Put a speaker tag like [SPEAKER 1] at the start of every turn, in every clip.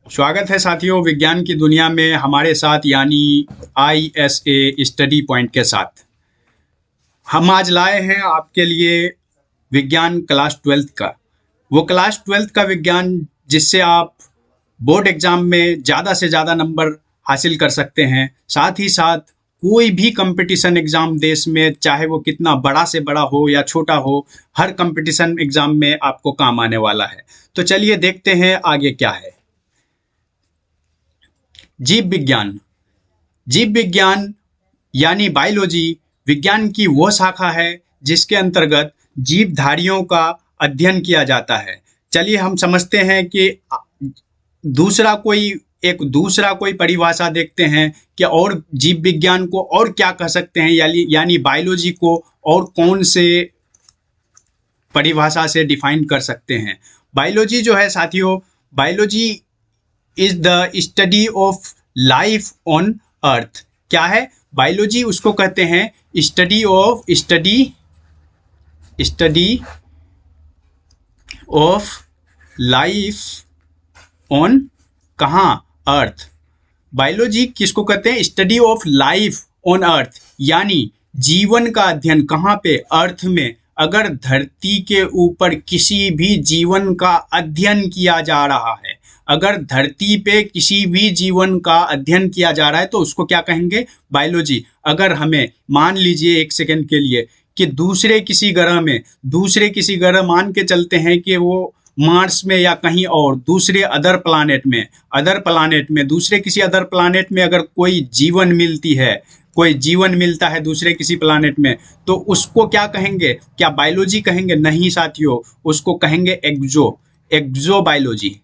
[SPEAKER 1] स्वागत है साथियों विज्ञान की दुनिया में हमारे साथ यानी ISA स्टडी पॉइंट के साथ। हम आज लाए हैं आपके लिए विज्ञान क्लास 12th का, वो क्लास 12th का विज्ञान जिससे आप बोर्ड एग्जाम में ज़्यादा से ज़्यादा नंबर हासिल कर सकते हैं। साथ ही साथ कोई भी कंपटीशन एग्जाम देश में, चाहे वो कितना बड़ा से बड़ा हो या छोटा हो, हर कंपटीशन एग्जाम में आपको काम आने वाला है। तो चलिए देखते हैं आगे क्या है। जीव विज्ञान। जीव विज्ञान यानी बायोलॉजी विज्ञान की वह शाखा है जिसके अंतर्गत जीवधारियों का अध्ययन किया जाता है। चलिए हम समझते हैं कि दूसरा कोई परिभाषा देखते हैं कि और जीव विज्ञान को और क्या कह सकते हैं, यानी बायोलॉजी को और कौन से परिभाषा से डिफाइन कर सकते हैं। बायोलॉजी जो है साथियों, biology is the study of life on earth. क्या है बायोलॉजी? उसको कहते हैं स्टडी ऑफ लाइफ ऑन कहाँ? अर्थ। बायोलॉजी किसको कहते हैं? Study of life on earth, यानी जीवन का अध्ययन कहाँ पे? अर्थ में। अगर धरती के ऊपर किसी भी जीवन का अध्ययन किया जा रहा है, अगर धरती पे किसी भी जीवन का अध्ययन किया जा रहा है तो उसको क्या कहेंगे? बायोलॉजी। अगर हमें मान लीजिए एक सेकंड के लिए कि दूसरे किसी ग्रह मान के चलते हैं कि वो मार्स में या कहीं और दूसरे अदर प्लानेट में दूसरे किसी अदर प्लानेट में अगर कोई जीवन मिलता है दूसरे किसी प्लानेट में, तो उसको क्या कहेंगे? क्या बायोलॉजी कहेंगे? नहीं साथियों, उसको कहेंगे एक्सो बायोलॉजी।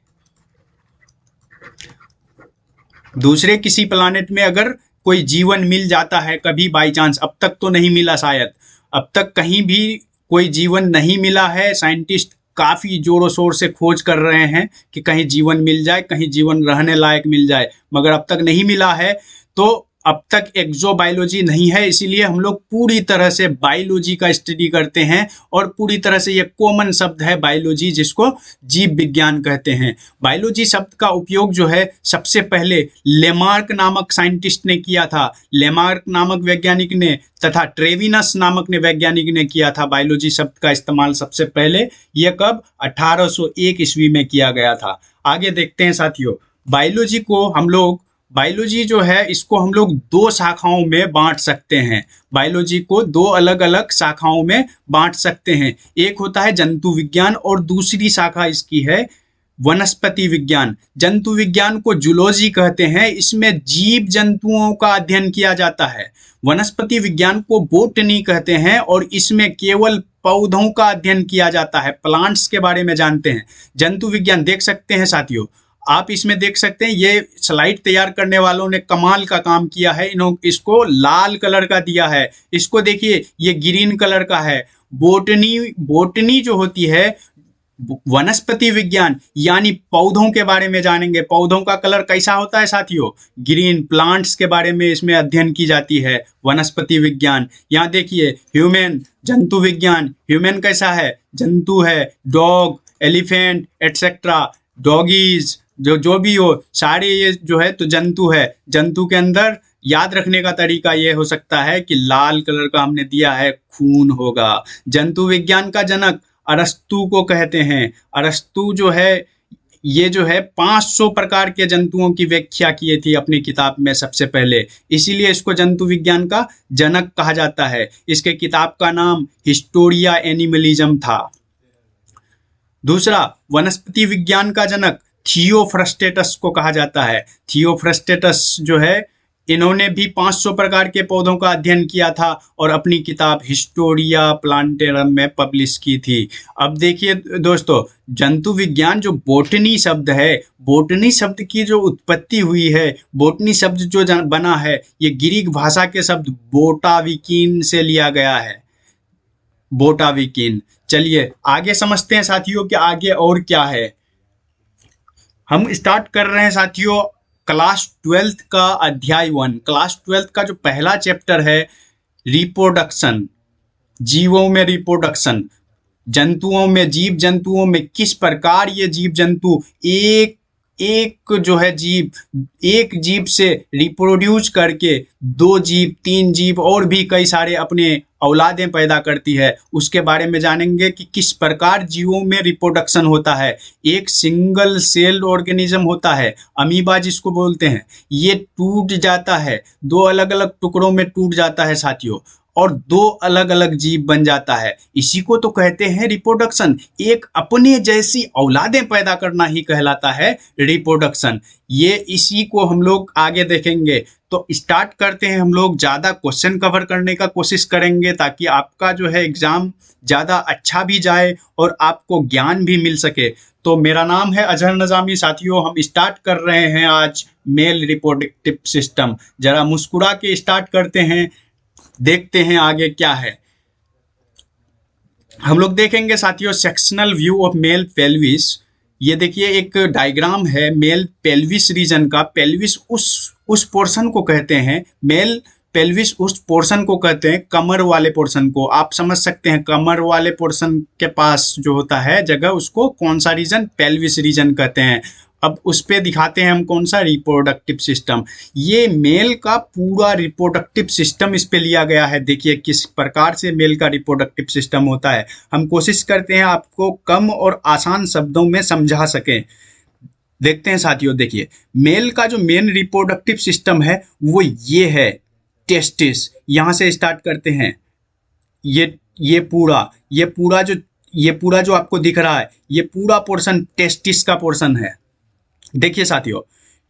[SPEAKER 1] दूसरे किसी प्लानेट में अगर कोई जीवन मिल जाता है कभी बाई चांस, अब तक तो नहीं मिला, शायद अब तक कहीं भी कोई जीवन नहीं मिला है। साइंटिस्ट काफ़ी जोरों शोर से खोज कर रहे हैं कि कहीं जीवन मिल जाए, कहीं जीवन रहने लायक मिल जाए, मगर अब तक नहीं मिला है। तो अब तक एक्सोबायोलॉजी नहीं है, इसीलिए हम लोग पूरी तरह से बायोलॉजी का स्टडी करते हैं और पूरी तरह से ये कॉमन शब्द है बायोलॉजी, जिसको जीव विज्ञान कहते हैं। बायोलॉजी शब्द का उपयोग जो है सबसे पहले लेमार्क नामक साइंटिस्ट ने किया था, लेमार्क नामक वैज्ञानिक ने तथा ट्रेविनस नामक ने वैज्ञानिक ने किया था। बायोलॉजी शब्द का इस्तेमाल सबसे पहले ये कब? 1801 ईस्वी में किया गया था। आगे देखते हैं साथियों, बायोलॉजी जो है इसको हम लोग दो शाखाओं में बांट सकते हैं। बायोलॉजी को दो अलग अलग शाखाओं में बांट सकते हैं। एक होता है जंतु विज्ञान और दूसरी शाखा इसकी है वनस्पति विज्ञान। जंतु विज्ञान को जूलॉजी कहते हैं, इसमें जीव जंतुओं का अध्ययन किया जाता है। वनस्पति विज्ञान को बोटनी कहते हैं और इसमें केवल पौधों का अध्ययन किया जाता है, प्लांट्स के बारे में जानते हैं। जंतु विज्ञान देख सकते हैं साथियों, आप इसमें देख सकते हैं, ये स्लाइड तैयार करने वालों ने कमाल का काम किया है। इसको लाल कलर का दिया है, इसको देखिए ये ग्रीन कलर का है। बोटनी जो होती है, वनस्पति विज्ञान यानी पौधों के बारे में जानेंगे। पौधों का कलर कैसा होता है साथियों? ग्रीन। प्लांट्स के बारे में इसमें अध्ययन की जाती है वनस्पति विज्ञान। यहाँ देखिए ह्यूमन, जंतु विज्ञान, ह्यूमन कैसा है? जंतु है, डॉग, एलिफेंट एटसेट्रा, डॉगीज, जो भी हो, सारे ये जो है तो जंतु है। जंतु के अंदर याद रखने का तरीका ये हो सकता है कि लाल कलर का हमने दिया है, खून होगा। जंतु विज्ञान का जनक अरस्तु को कहते हैं। अरस्तु जो है ये जो है 500 प्रकार के जंतुओं की व्याख्या की थी अपनी किताब में सबसे पहले, इसीलिए इसको जंतु विज्ञान का जनक कहा जाता है। इसके किताब का नाम हिस्टोरिया एनिमलिज्म था। दूसरा, वनस्पति विज्ञान का जनक थियोफ्रस्टेटस को कहा जाता है। थियोफ्रस्टेटस जो है, इन्होंने भी 500 प्रकार के पौधों का अध्ययन किया था और अपनी किताब हिस्टोरिया प्लांटेरम में पब्लिश की थी। अब देखिए दोस्तों, जंतु विज्ञान जो बोटनी शब्द है, बोटनी शब्द की जो उत्पत्ति हुई है, बोटनी शब्द जो बना है, ये ग्रीक भाषा के शब्द बोटाविकीन से लिया गया है, बोटाविकीन। चलिए आगे समझते हैं साथियों कि आगे और क्या है। हम स्टार्ट कर रहे हैं साथियों क्लास 12th का अध्याय 1। क्लास 12th का जो पहला चैप्टर है रिप्रोडक्शन, जीवों में रिप्रोडक्शन, जीव जंतुओं में किस प्रकार ये जीव जंतु एक एक जो है जीव एक जीव से रिप्रोड्यूस करके 2 जीव 3 जीव और भी कई सारे अपने औलादें पैदा करती है, उसके बारे में जानेंगे कि किस प्रकार जीवों में रिप्रोडक्शन होता है। एक सिंगल सेल ऑर्गेनिज्म होता है, अमीबा जिसको बोलते हैं, ये टूट जाता है, 2 अलग अलग टुकड़ों में टूट जाता है साथियों, और 2 अलग अलग जीव बन जाता है। इसी को तो कहते हैं रिप्रोडक्शन। एक अपने जैसी औलादें पैदा करना ही कहलाता है रिप्रोडक्शन। ये इसी को हम लोग आगे देखेंगे। तो स्टार्ट करते हैं, हम लोग ज़्यादा क्वेश्चन कवर करने का कोशिश करेंगे ताकि आपका जो है एग्ज़ाम ज़्यादा अच्छा भी जाए और आपको ज्ञान भी मिल सके। तो मेरा नाम है अजहर नज़ामी साथियों, हम स्टार्ट कर रहे हैं आज मेल रिप्रोडक्टिव सिस्टम। ज़रा मुस्कुरा के स्टार्ट करते हैं, देखते हैं आगे क्या है। हम लोग देखेंगे साथियों sectional view of male pelvis. ये देखिए एक डायग्राम है मेल पेल्विस रीजन का। पेल्विस उस पोर्शन को कहते हैं, मेल पेल्विस उस पोर्शन को कहते हैं, कमर वाले पोर्शन को। आप समझ सकते हैं कमर वाले पोर्शन के पास जो होता है जगह, उसको कौन सा रीजन, पेल्विस रीजन कहते हैं। अब उस पे दिखाते हैं हम कौन सा रिप्रोडक्टिव सिस्टम। ये मेल का पूरा रिप्रोडक्टिव सिस्टम इस पे लिया गया है। देखिए किस प्रकार से मेल का रिप्रोडक्टिव सिस्टम होता है। हम कोशिश करते हैं आपको कम और आसान शब्दों में समझा सकें। देखते हैं साथियों, देखिए मेल का जो मेन रिप्रोडक्टिव सिस्टम है वो ये है, टेस्टिस। यहाँ से स्टार्ट करते हैं। ये पूरा जो आपको दिख रहा है, ये पूरा पोर्शन टेस्टिस का पोर्शन है। देखिए साथियों,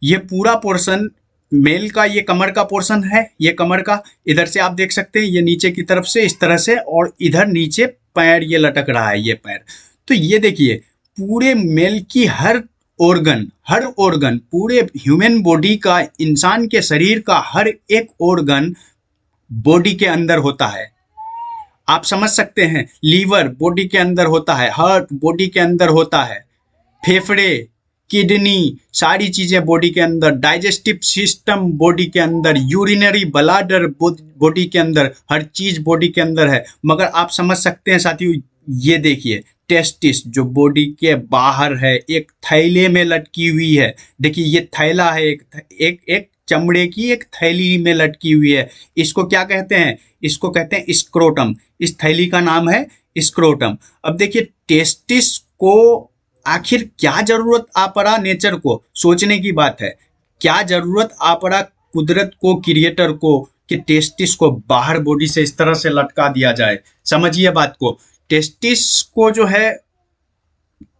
[SPEAKER 1] ये पूरा पोर्शन मेल का, ये कमर का पोर्शन है, ये कमर का। इधर से आप देख सकते हैं ये नीचे की तरफ से इस तरह से, और इधर नीचे पैर ये लटक रहा है, ये पैर। तो ये देखिए पूरे मेल की हर ऑर्गन पूरे ह्यूमन बॉडी का, इंसान के शरीर का हर एक ऑर्गन बॉडी के अंदर होता है। आप समझ सकते हैं, लीवर बॉडी के अंदर होता है, हार्ट बॉडी के अंदर होता है, फेफड़े, किडनी, सारी चीजें बॉडी के अंदर, डाइजेस्टिव सिस्टम बॉडी के अंदर, यूरिनरी ब्लैडर बॉडी के अंदर, हर चीज बॉडी के अंदर है। मगर आप समझ सकते हैं साथियों, ये देखिए टेस्टिस जो बॉडी के बाहर है, एक थैले में लटकी हुई है। देखिए ये थैला है, एक चमड़े की एक थैली में लटकी हुई है। इसको क्या कहते हैं? इसको कहते हैं स्क्रोटम। इस थैली का नाम है स्क्रोटम। अब देखिए टेस्टिस को आखिर क्या जरूरत आ पड़ा नेचर को, सोचने की बात है। क्या जरूरत आ पड़ा कुदरत को, क्रिएटर को, कि टेस्टिस को बाहर बॉडी से इस तरह से लटका दिया जाए। समझिए बात को। टेस्टिस को जो है,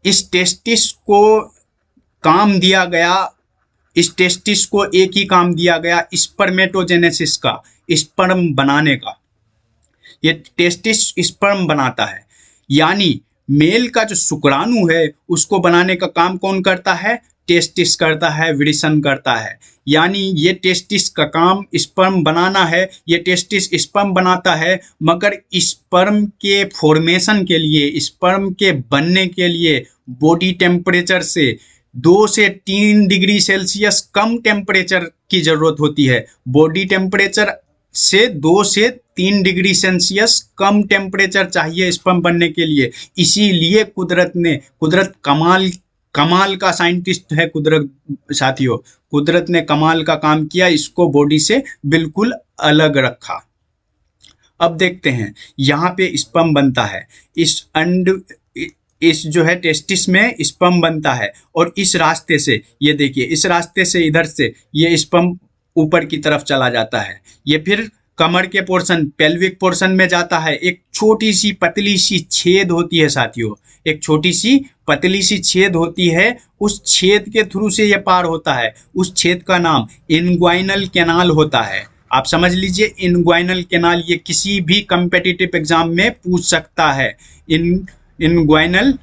[SPEAKER 1] इस टेस्टिस को काम दिया गया, इस टेस्टिस को एक ही काम दिया गया, स्पर्मेटोजेनेसिस का, स्पर्म बनाने का। ये टेस्टिस स्पर्म बनाता है, यानी मेल का जो शुक्राणु है उसको बनाने का काम कौन करता है? टेस्टिस करता है, विडिसन करता है। यानी ये टेस्टिस का काम स्पर्म बनाना है, ये टेस्टिस स्पर्म बनाता है। मगर स्पर्म के फॉर्मेशन के लिए, स्पर्म के बनने के लिए बॉडी टेम्परेचर से 2 से 3 डिग्री सेल्सियस कम टेम्परेचर की जरूरत होती है। बॉडी टेम्परेचर से 2 से 3 डिग्री सेल्सियस कम टेम्परेचर चाहिए स्पर्म बनने के लिए। इसीलिए कुदरत कमाल का साइंटिस्ट है कुदरत साथियों। कुदरत ने कमाल का काम किया, इसको बॉडी से बिल्कुल अलग रखा। अब देखते हैं यहाँ पे स्पर्म बनता है, इस जो है टेस्टिस में स्पर्म बनता है, और इस रास्ते से, ये देखिए इस रास्ते से, इधर से ये स्पर्म ऊपर की तरफ चला जाता है। ये फिर कमर के पोर्शन, पेल्विक पोर्शन में जाता है। एक छोटी सी पतली सी छेद होती है साथियों, एक छोटी सी पतली सी छेद होती है। उस छेद के थ्रू से ये पार होता है। उस छेद का नाम इनग्वाइनल कैनाल होता है। आप समझ लीजिए इनग्वाइनल कैनाल, ये किसी भी कम्पिटिटिव एग्जाम में पूछ सकता है। इनग्वाइनल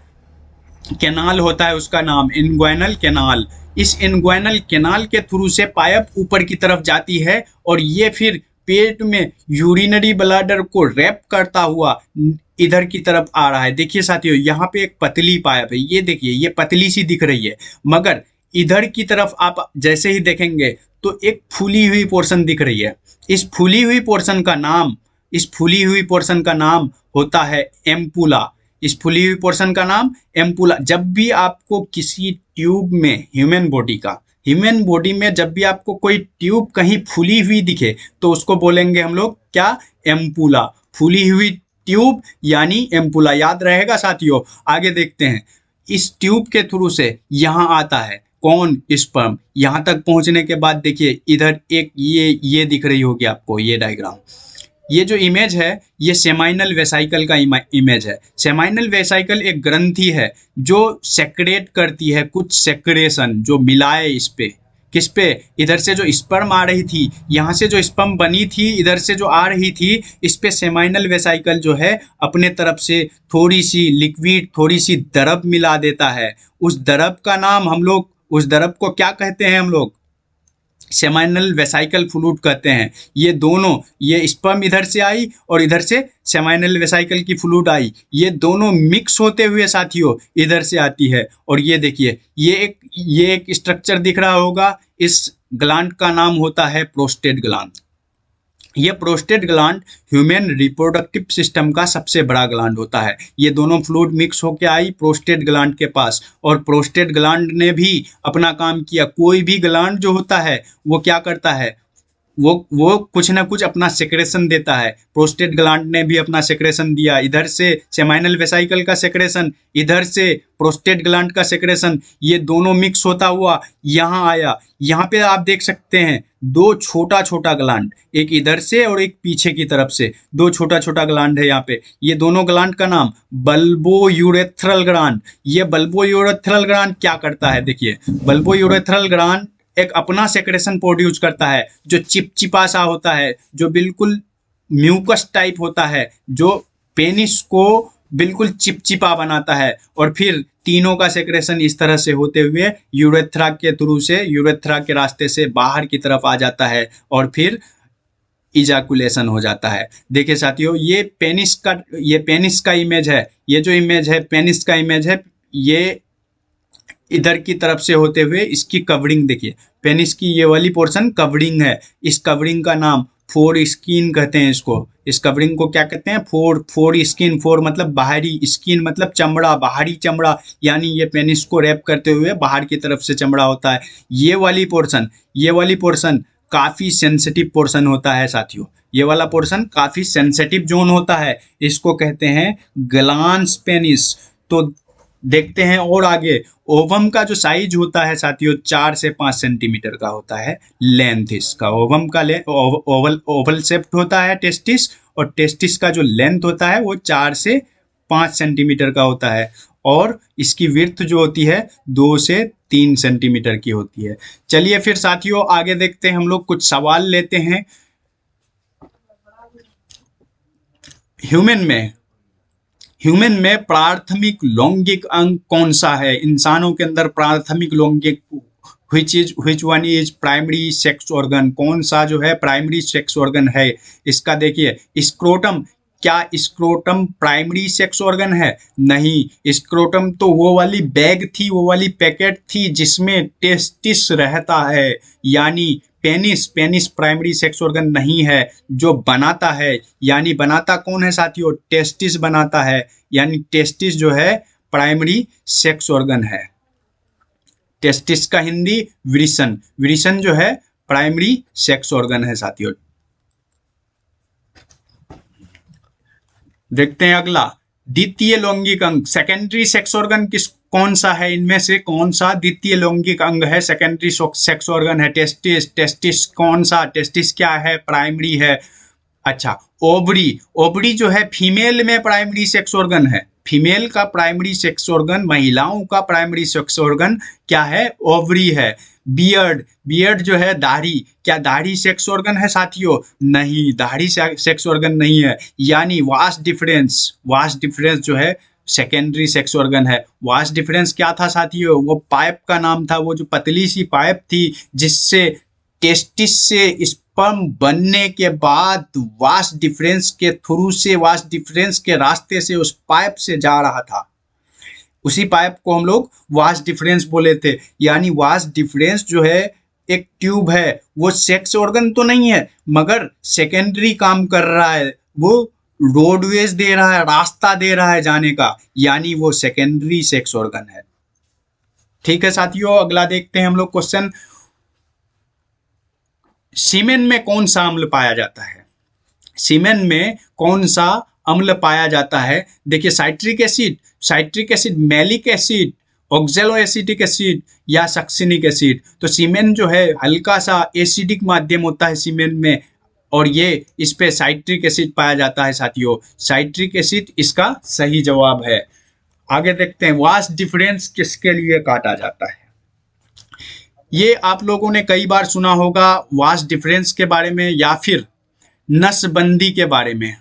[SPEAKER 1] कैनाल होता है उसका नाम, इनग्वाइनल कैनाल। इस इनग्वाइनल कैनाल के थ्रू से पाइप ऊपर की तरफ जाती है, और ये फिर पेट में यूरिनरी ब्लैडर को रैप करता हुआ इधर की तरफ आ रहा है। देखिए साथियों, यहाँ पे एक पतली पाइप है, ये देखिए ये पतली सी दिख रही है, मगर इधर की तरफ आप जैसे ही देखेंगे तो एक फूली हुई पोर्शन दिख रही है। इस फूली हुई पोर्शन का नाम होता है एम्पुला। इस फूली हुई पोर्शन का नाम एम्पुला। जब भी आपको किसी ट्यूब में ह्यूमन बॉडी में जब भी आपको कोई ट्यूब कहीं फूली हुई दिखे तो उसको बोलेंगे हम लोग क्या, एम्पुला। फूली हुई ट्यूब यानी एम्पुला, याद रहेगा साथियों। आगे देखते हैं, इस ट्यूब के थ्रू से यहाँ आता है कौन, स्पर्म। यहाँ तक पहुँचने के बाद देखिए इधर एक ये दिख रही होगी आपको ये डायग्राम। ये जो इमेज है ये सेमाइनल वेसाइकल का इमेज है। सेमाइनल वेसाइकल एक ग्रंथि है जो सेक्रेट करती है कुछ सेक्रेशन, जो मिलाए इस पे, किस पे, इधर से जो स्पर्म आ रही थी, यहाँ से जो स्पर्म बनी थी, इधर से जो आ रही थी, इस पे सेमाइनल वेसाइकल जो है अपने तरफ से थोड़ी सी लिक्विड, थोड़ी सी द्रव मिला देता है। उस द्रव का नाम हम लोग, उस द्रव को क्या कहते हैं हम लोग, सेमाइनल वेसाइकल फ्लूइड कहते हैं। ये दोनों, ये स्पर्म इधर से आई और इधर से सेमाइनल वेसाइकल की फ्लूइड आई, ये दोनों मिक्स होते हुए साथियों इधर से आती है। और ये देखिए ये एक स्ट्रक्चर दिख रहा होगा, इस ग्लैंड का नाम होता है प्रोस्टेट ग्लैंड। ये prostate gland human reproductive system का सबसे बड़ा ग्लैंड होता है। ये दोनों फ्लूइड मिक्स होकर आई प्रोस्टेट ग्लैंड के पास, और प्रोस्टेट ग्लैंड ने भी अपना काम किया। कोई भी ग्लैंड जो होता है वो क्या करता है, वो कुछ ना कुछ अपना सेक्रेशन देता है। प्रोस्टेट ग्लैंड ने भी अपना सेक्रेशन दिया, इधर से सेमाइनल वेसाइकल का सेक्रेशन, इधर से प्रोस्टेट ग्लैंड का सेक्रेशन, ये दोनों मिक्स होता हुआ यहाँ आया। यहाँ पे आप देख सकते हैं दो छोटा छोटा ग्लैंड, एक इधर से और एक पीछे की तरफ से, दो छोटा छोटा ग्लैंड है यहाँ पे। ये दोनों ग्लैंड का नाम बल्बोयूरेथ्रल ग्लैंड। ये बल्बोयूरेथ्रल ग्लैंड क्या करता है, देखिए बल्बोयूरेथ्रल ग्लैंड एक अपना सेक्रेशन प्रोड्यूस करता है जो चिपचिपा सा होता है, जो बिल्कुल म्यूकस टाइप होता है, जो पेनिस को बिल्कुल चिपचिपा बनाता है। और फिर तीनों का सेक्रेशन इस तरह से होते हुए यूरेथ्रा के थ्रू से, यूरेथ्रा के रास्ते से बाहर की तरफ आ जाता है और फिर इजाकुलेशन हो जाता है। देखिए साथियों, ये पेनिस का इमेज है। ये जो इमेज है पेनिस का इमेज है, ये इधर की तरफ से होते हुए इसकी कवरिंग देखिए, पेनिस की ये वाली पोर्शन कवरिंग है। इस कवरिंग का नाम फोर स्किन कहते हैं इसको। इस कवरिंग को क्या कहते हैं, फोर स्किन। फोर मतलब बाहरी, स्किन मतलब चमड़ा, बाहरी चमड़ा, यानी ये पेनिस को रैप करते हुए बाहर की तरफ से चमड़ा होता है। ये वाली पोर्शन काफ़ी सेंसिटिव पोर्शन होता है साथियों। ये वाला पोर्शन काफ़ी सेंसिटिव जोन होता है, इसको कहते हैं ग्लांस पेनिस। तो देखते हैं और आगे, ओवम का जो साइज होता है साथियों 4 से 5 सेंटीमीटर का होता है लेंथ इसका। ओवम का ओवल शेप्ड होता है टेस्टिस, और टेस्टिस का जो लेंथ होता है वो 4 से 5 सेंटीमीटर का होता है, और इसकी विड्थ जो होती है 2 से 3 सेंटीमीटर की होती है। चलिए फिर साथियों आगे देखते हैं, हम लोग कुछ सवाल लेते हैं। ह्यूमन में प्राथमिक लैंगिक अंग कौन सा है? इंसानों के अंदर प्राथमिक लैंगिक which one is primary sex organ, कौन सा जो है प्राइमरी सेक्स ऑर्गन है इसका? देखिए स्क्रोटम। क्या स्क्रोटम प्राइमरी सेक्स ऑर्गन है? नहीं, स्क्रोटम तो वो वाली बैग थी, वो वाली पैकेट थी जिसमें टेस्टिस रहता है, यानी पेनिस प्राइमरी सेक्स ऑर्गन नहीं है। जो बनाता है, यानी बनाता कौन है साथियों? टेस्टिस बनाता है, यानी टेस्टिस जो है प्राइमरी सेक्स ऑर्गन है। टेस्टिस का हिंदी विरिसन जो है प्राइमरी सेक्स ऑर्गन है साथियों। देखते हैं अगला, द्वितीय लैंगिक अंग सेकेंडरी सेक्स ऑर्गन कौन सा है? इनमें से कौन सा द्वितीय लैंगिक अंग है, सेकेंडरी सेक्स ऑर्गन है? टेस्टिस कौन सा? टेस्टिस क्या है? प्राइमरी है। अच्छा, ओवरी जो है फीमेल में प्राइमरी सेक्स ऑर्गन है। फीमेल का प्राइमरी सेक्स ऑर्गन, महिलाओं का प्राइमरी सेक्स ऑर्गन क्या है? ओवरी है। बियर्ड जो है दाढ़ी, क्या दाढ़ी सेक्स ऑर्गन है साथियों? नहीं, दाढ़ी सेक्स ऑर्गन नहीं है, यानी वास्ट डिफरेंस जो है सेकेंडरी सेक्स ऑर्गन है। वास्ट डिफरेंस क्या था साथियों? वो पाइप का नाम था, वो जो पतली सी पाइप थी जिससे टेस्टिस से स्पर्म बनने के बाद वास्ट डिफरेंस के थ्रू से, वास्ट डिफरेंस के रास्ते से उस पाइप से जा रहा था, उसी पाइप को हम लोग वास्ट डिफरेंस बोले थे। यानी वास्ट डिफरेंस जो है एक ट्यूब है, वो सेक्स ऑर्गन तो नहीं है मगर सेकेंडरी काम कर रहा है, वो रोडवेज दे रहा है, रास्ता दे रहा है जाने का, यानी वो सेकेंडरी सेक्स ऑर्गन है। ठीक है साथियों, अगला देखते हैं हम लोग क्वेश्चन। सीमेन में कौन सा अम्ल पाया जाता है? सीमेन में कौन सा अम्ल पाया जाता है? देखिए, citric acid, malic acid, ऑक्जेलो acetic acid या सक्सिनिक एसिड। तो सीमेन जो है हल्का सा एसिडिक माध्यम होता है सीमेन में, और ये इस पे साइट्रिक एसिड पाया जाता है साथियों। साइट्रिक एसिड इसका सही जवाब है। आगे देखते हैं, वास्ट डिफरेंस किसके लिए काटा जाता है? ये आप लोगों ने कई बार सुना होगा वास्ट डिफरेंस के बारे में, या फिर नसबंदी के बारे में।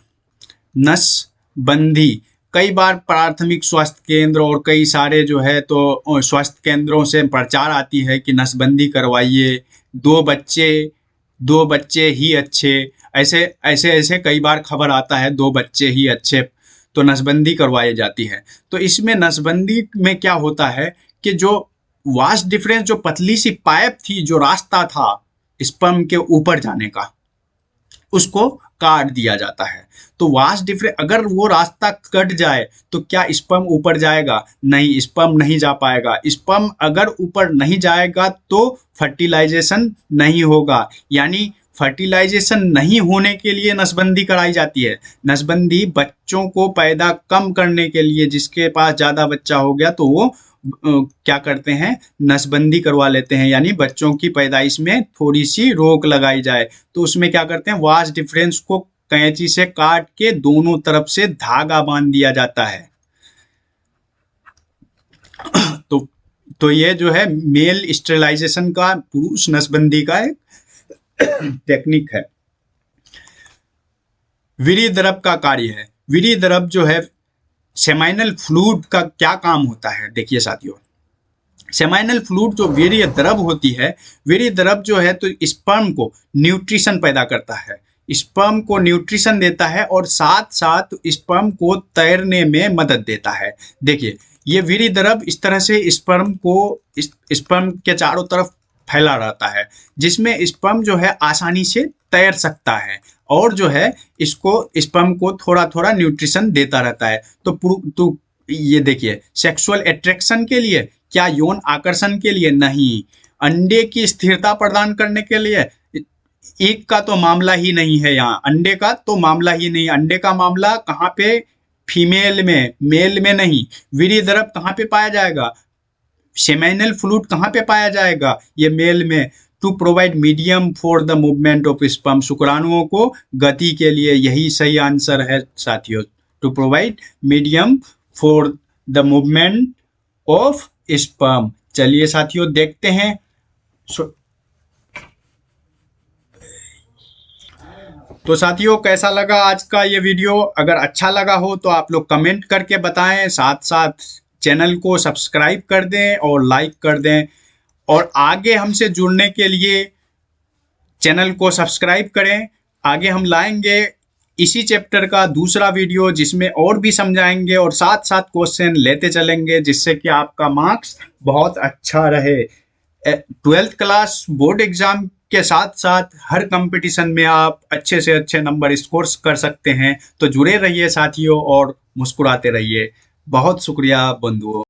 [SPEAKER 1] नसबंदी कई बार प्राथमिक स्वास्थ्य केंद्र और कई सारे जो है तो स्वास्थ्य केंद्रों से प्रचार आती है कि नसबंदी करवाइए, दो बच्चे ही अच्छे, ऐसे ऐसे ऐसे कई बार खबर आता है, 2 बच्चे ही अच्छे, तो नसबंदी करवाई जाती है। तो इसमें नसबंदी में क्या होता है कि जो वास्ट डिफरेंस, जो पतली सी पाइप थी, जो रास्ता था स्पर्म के ऊपर जाने का, उसको काट दिया जाता है। तो वास्ट डिफरेंस, अगर वो रास्ता कट जाए तो क्या स्पर्म ऊपर जाएगा? नहीं, स्पर्म नहीं जा पाएगा। स्पर्म अगर ऊपर नहीं जाएगा तो फर्टिलाइजेशन नहीं होगा, यानी फर्टिलाइजेशन नहीं होने के लिए नसबंदी कराई जाती है। नसबंदी बच्चों को पैदा कम करने के लिए, जिसके पास ज़्यादा बच्चा हो गया तो वो क्या करते हैं, नसबंदी करवा लेते हैं, यानी बच्चों की पैदाइश में थोड़ी सी रोक लगाई जाए। तो उसमें क्या करते हैं, वास्ट डिफरेंस को कैंची से काट के दोनों तरफ से धागा बांध दिया जाता है। तो ये जो है मेल स्टेरिलाइजेशन का, पुरुष नसबंदी का एक टेक्निक है। वीर्य द्रव का कार्य है। वीर्य द्रव जो है, सेमाइनल फ्लूइड का क्या काम होता है? देखिए साथियों, सेमाइनल फ्लूइड जो वीर्य द्रव होती है, वीर्य द्रव जो है तो स्पर्म को न्यूट्रिशन पैदा करता है, स्पर्म को न्यूट्रिशन देता है और साथ साथ स्पर्म को तैरने में मदद देता है। देखिए, ये वीर्य द्रव इस तरह से स्पर्म के चारों तरफ फैला रहता है, जिसमें स्पर्म जो है आसानी से तैर सकता है, और जो है इसको स्पर्म को थोड़ा थोड़ा न्यूट्रिशन देता रहता है। तो ये देखिए, सेक्सुअल अट्रैक्शन के लिए, क्या यौन आकर्षण के लिए? नहीं, अंडे की स्थिरता प्रदान करने के लिए। एक का तो मामला ही नहीं है यहाँ, अंडे का तो मामला ही नहीं। अंडे का मामला कहाँ पे? फीमेल में, मेल में नहीं। वीर्य द्रव कहाँ पे पाया जाएगा? सेमाइनल फ्लूइड कहाँ पे पाया जाएगा? ये मेल में। To provide medium for the movement of sperm, शुक्राणुओं को गति के लिए, यही सही आंसर है साथियों। To provide medium for the movement of sperm. चलिए साथियों, देखते हैं। तो साथियों, कैसा लगा आज का ये वीडियो? अगर अच्छा लगा हो तो आप लोग कमेंट करके बताएं, साथ साथ चैनल को सब्सक्राइब कर दें और लाइक कर दें। और आगे हमसे जुड़ने के लिए चैनल को सब्सक्राइब करें। आगे हम लाएंगे इसी चैप्टर का दूसरा वीडियो, जिसमें और भी समझाएंगे और साथ साथ क्वेश्चन लेते चलेंगे, जिससे कि आपका मार्क्स बहुत अच्छा रहे। 12th क्लास बोर्ड एग्जाम के साथ साथ हर कंपटीशन में आप अच्छे से अच्छे नंबर स्कोर कर सकते हैं। तो जुड़े रहिए साथियों और मुस्कुराते रहिए। बहुत शुक्रिया बंधुओं।